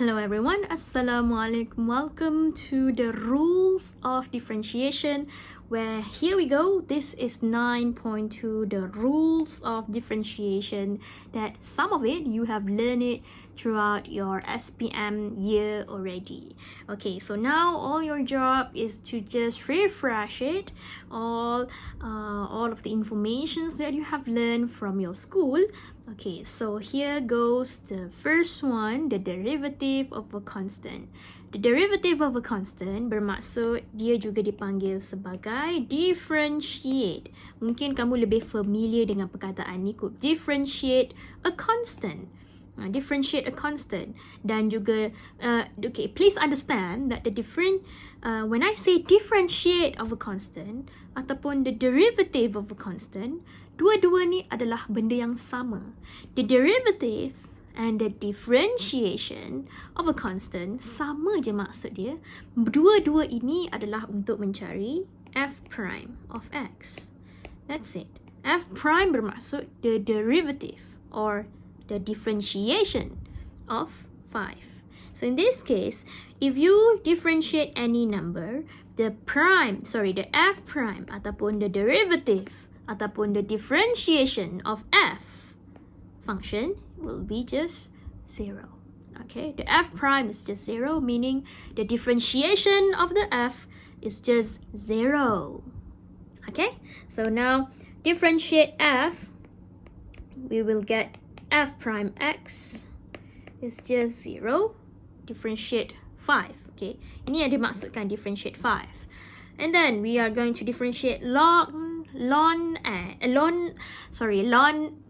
Hello everyone, Assalamualaikum. Welcome to the rules of differentiation, where here we go. This is 9.2, the rules of differentiation, that some of it you have learned it throughout your SPM year already. Okay, so now all your job is to just refresh it, all of the informations that you have learned from your school. Okay, so here goes the first one, the derivative of a constant. The derivative of a constant bermaksud dia juga dipanggil sebagai differentiate. Mungkin kamu lebih familiar dengan perkataan ni kot. Differentiate a constant. Differentiate a constant. Dan juga, okay, please understand that when I say differentiate of a constant ataupun the derivative of a constant, dua-dua ni adalah benda yang sama. The derivative and the differentiation of a constant sama je maksud dia. Dua-dua ini adalah untuk mencari f prime of x. That's it. F prime bermaksud the derivative or the differentiation of 5. So in this case, if you differentiate any number, the f prime ataupun the derivative ataupun the differentiation of f function will be just 0. Okay, the f prime is just 0, meaning the differentiation of the f is just 0. Okay, so now differentiate f, we will get f prime x is just 0. Differentiate 5. Okay, ini yang dimaksudkan differentiate 5. And then we are going to differentiate ln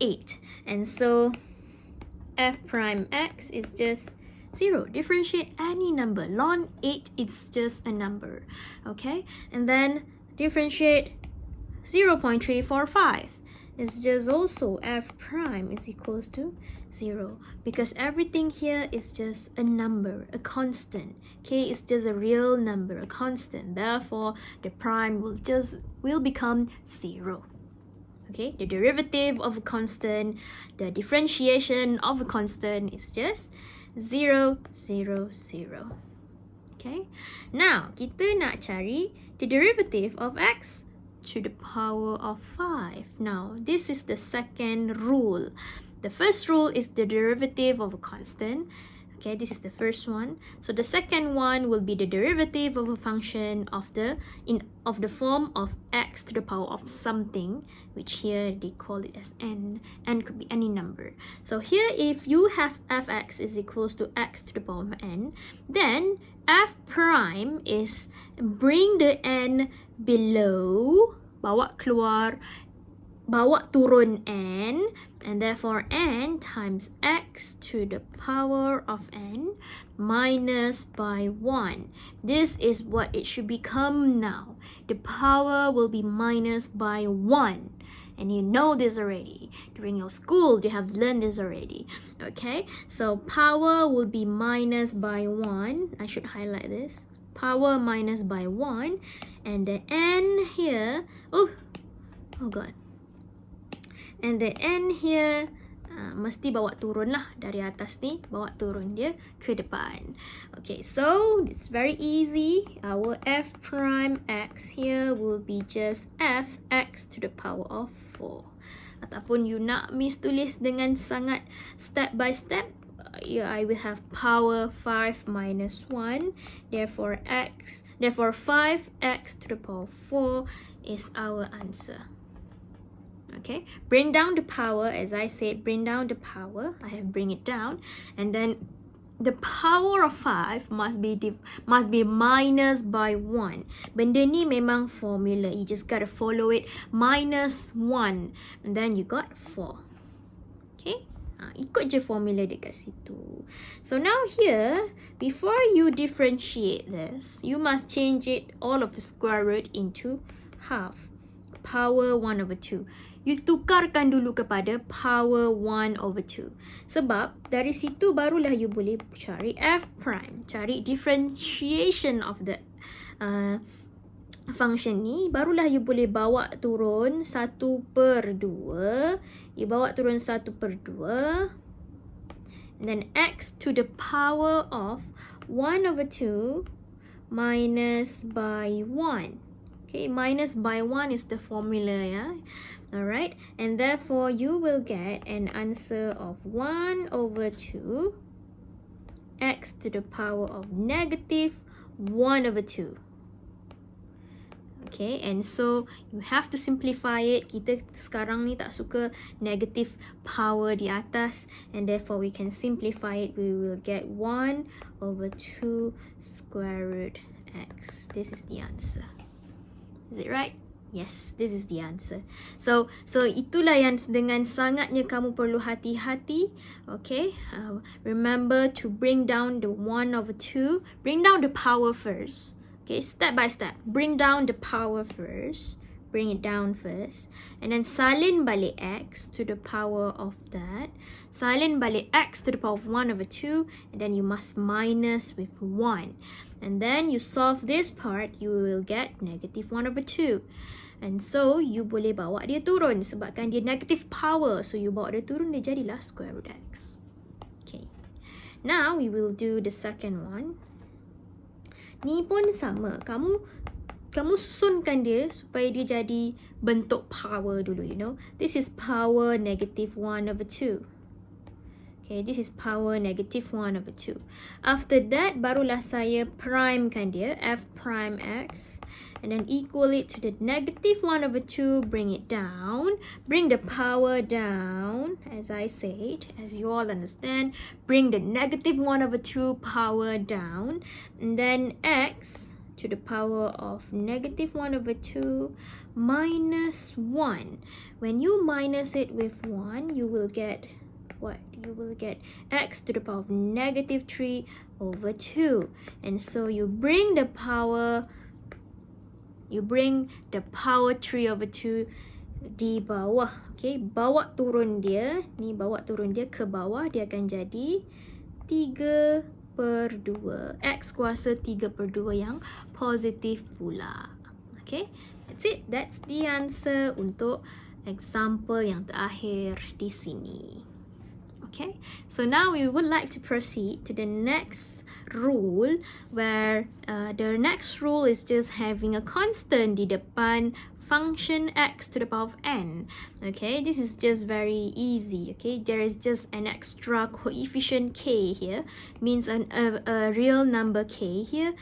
8. And so f prime x is just 0. Differentiate any number. Ln 8 is just a number. Okay? And then differentiate 0.345. It's just also f prime is equals to 0, because everything here is just a number, a constant. K is just a real number, a constant. Therefore, the prime will become 0. Okay, the derivative of a constant, the differentiation of a constant is just 0, 0, 0. Okay, now kita nak cari the derivative of x to the power of 5. Now, this is the second rule. The first rule is the derivative of a constant. Okay, this is the first one. So the second one will be the derivative of a function of the form of x to the power of something, which here they call it as n. N could be any number. So here, if you have fx is equals to x to the power of n, then f prime is bring the n below, bawa turun n, and therefore n times x to the power of n minus by 1. This is what it should become now. The power will be minus by 1. And you know this already. During your school, you have learned this already. Okay, so power will be minus by 1. I should highlight this. Power minus by 1. And the n here, oh god. And the n here, mesti bawa turun lah. Dari atas ni, bawa turun dia ke depan. Okay, so it's very easy. Our f prime x here will be just fx to the power of 4. Ataupun you nak miss tulis dengan sangat step by step, I will have power 5 minus 1. Therefore 5x to the power 4 is our answer. Okay, bring down the power. As I said, bring down the power. I have bring it down, and then the power of 5 must be minus by 1. Benda ni memang formula. You just gotta follow it. Minus 1, and then you got 4. Okay, ikut je formula dekat situ. So now here, before you differentiate this, you must change it all of the square root into half. Power 1 over 2. You tukarkan dulu kepada power 1 over 2. Sebab dari situ barulah you boleh cari f prime. Cari differentiation of the function ni. Barulah you boleh bawa turun 1/2. You bawa turun 1/2. And then x to the power of 1 over 2 minus by 1. Okay, minus by 1 is the formula, yeah? Alright, and therefore you will get an answer of 1 over 2 x to the power of negative 1 over 2. Okay, and so you have to simplify it. Kita sekarang ni tak suka negative power di atas, and therefore we can simplify it. We will get 1 over 2 square root x. This is the answer. Is it right? Yes, this is the answer. So itulah yang dengan sangatnya kamu perlu hati-hati. Okay, remember to bring down the 1 over 2. Bring down the power first. Okay, step by step. Bring down the power first. Bring it down first. And then salin balik x to the power of that. Salin balik x to the power of 1 over 2. And then you must minus with 1. And then you solve this part, you will get negative 1 over 2. And so, you boleh bawa dia turun sebabkan dia negative power. So, you bawa dia turun, dia jadilah square root x. Okay. Now, we will do the second one. Ni pun sama. Kamu susunkan dia supaya dia jadi bentuk power dulu, you know. This is power negative 1 over 2. Okay, this is power negative 1 over 2. After that, barulah saya primekan dia, f prime x. And then equal it to the negative 1 over 2, bring it down. Bring the power down, as I said, as you all understand. Bring the negative 1 over 2 power down. And then x to the power of negative 1 over 2 minus 1. When you minus it with 1, you will get what? You will get x to the power of negative 3 over 2. And so you bring the power 3 over 2 di bawah. Okay, bawa turun dia. Ni bawa turun dia ke bawah. Dia akan jadi 3 per 2. X kuasa 3 per 2 yang positif pula. Okay, that's it. That's the answer untuk example yang terakhir di sini. Okay, so now we would like to proceed to the next rule, where the next rule is just having a constant di depan function x to the power of n. Okay, this is just very easy. Okay, there is just an extra coefficient k here, means a real number k here.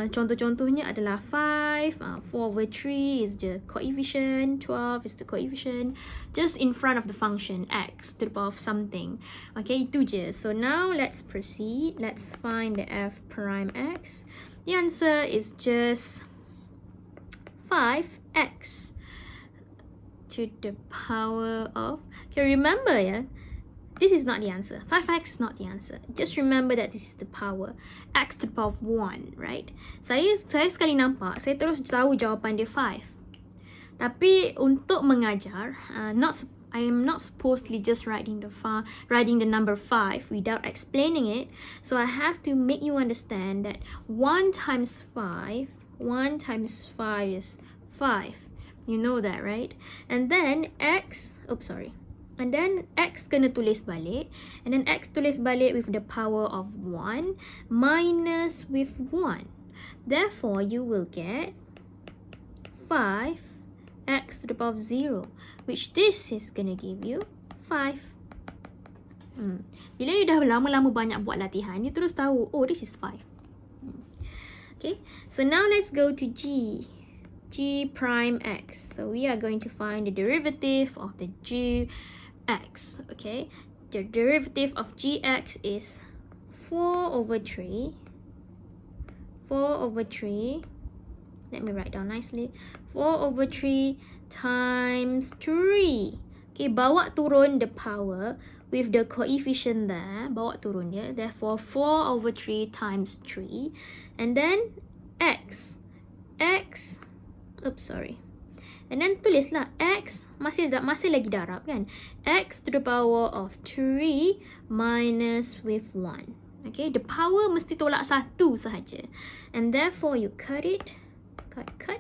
Contoh-contohnya adalah 5, 4 over 3 is the coefficient, 12 is the coefficient, just in front of the function x to the power of something. Okay, itu je. So now let's proceed. Let's find the f prime x. The answer is just 5x to the power of... Okay, remember, yeah, this is not the answer. 5x is not the answer. Just remember that this is the power. X to the power of 1, right? Saya sekali nampak, saya terus tahu jawapan dia 5. Tapi untuk mengajar, I am not supposedly just writing the number 5 without explaining it. So I have to make you understand that 1 times 5 is 5. You know that, right? And then x kena tulis balik. And then x tulis balik with the power of 1 minus with 1. Therefore, you will get 5x to the power of 0, which this is gonna give you 5. Bila you dah lama-lama banyak buat latihan, you terus tahu, oh, this is 5. Okay, so now let's go to g prime x. So we are going to find the derivative of the gx. Okay, the derivative of gx is 4 over 3. Let me write down nicely. 4 over 3 times 3. Okay, bawa turun the power with the coefficient there. Bawa turun dia. Therefore, 4 over 3 times 3. And then x. And then tulislah x, masih lagi darab kan? X to the power of 3 minus with 1. Okay, the power mesti tolak 1 sahaja. And therefore, you cut it. Cut.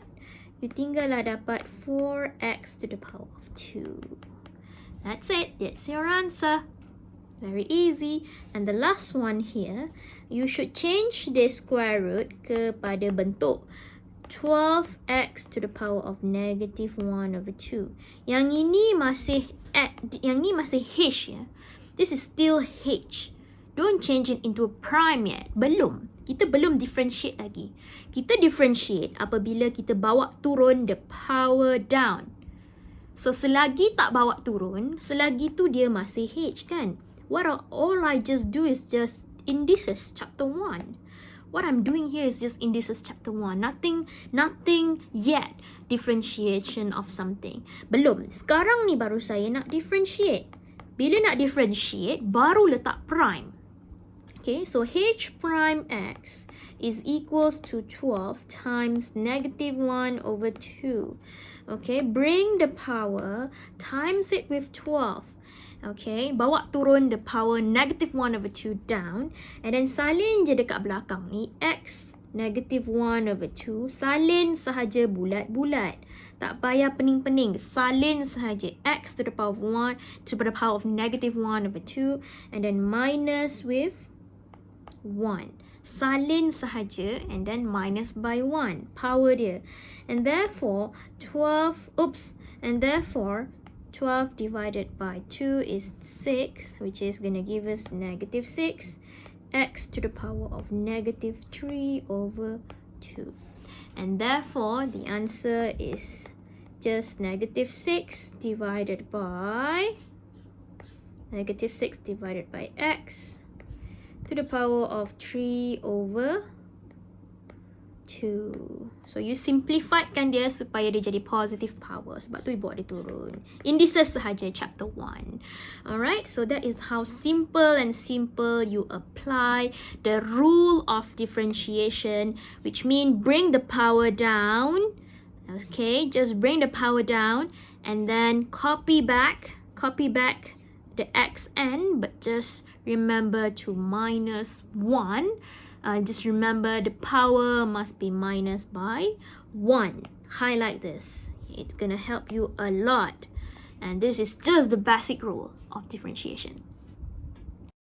You tinggallah dapat 4x to the power of 2. That's it. That's your answer. Very easy. And the last one here, you should change the square root kepada bentuk 12x to the power of negative 1 over 2. Yang ini masih h ya. This is still h. Don't change it into a prime yet. Belum. Kita belum differentiate lagi. Kita differentiate apabila kita bawa turun the power down. So selagi tak bawa turun, selagi tu dia masih h kan. All I just do is just indices chapter 1. What I'm doing here is just indices chapter 1. Nothing yet differentiation of something. Belum. Sekarang ni baru saya nak differentiate. Bila nak differentiate, baru letak prime. Okay, so h prime x is equals to 12 times negative 1 over 2. Okay, bring the power, times it with 12. Okay, bawa turun the power negative 1 over 2 down. And then salin je dekat belakang ni. X negative 1 over 2. Salin sahaja bulat-bulat. Tak payah pening-pening. Salin sahaja. X to the power of 1 to the power of negative 1 over 2. And then minus with 1. Salin sahaja and then minus by 1. Power dia. And therefore, 12 divided by 2 is 6, which is going to give us negative 6. X to the power of negative 3 over 2. And therefore, the answer is just negative 6 divided by x to the power of 3 over 2. So you simplifiedkan dia supaya dia jadi positive power. Sebab tu you bawa dia turun. Indices sahaja chapter 1. Alright, so that is how simple you apply the rule of differentiation, which means bring the power down. Okay, just bring the power down and then copy back the xn, but just remember to minus 1. Just remember the power must be minus by 1. Highlight this. It's gonna help you a lot. And this is just the basic rule of differentiation.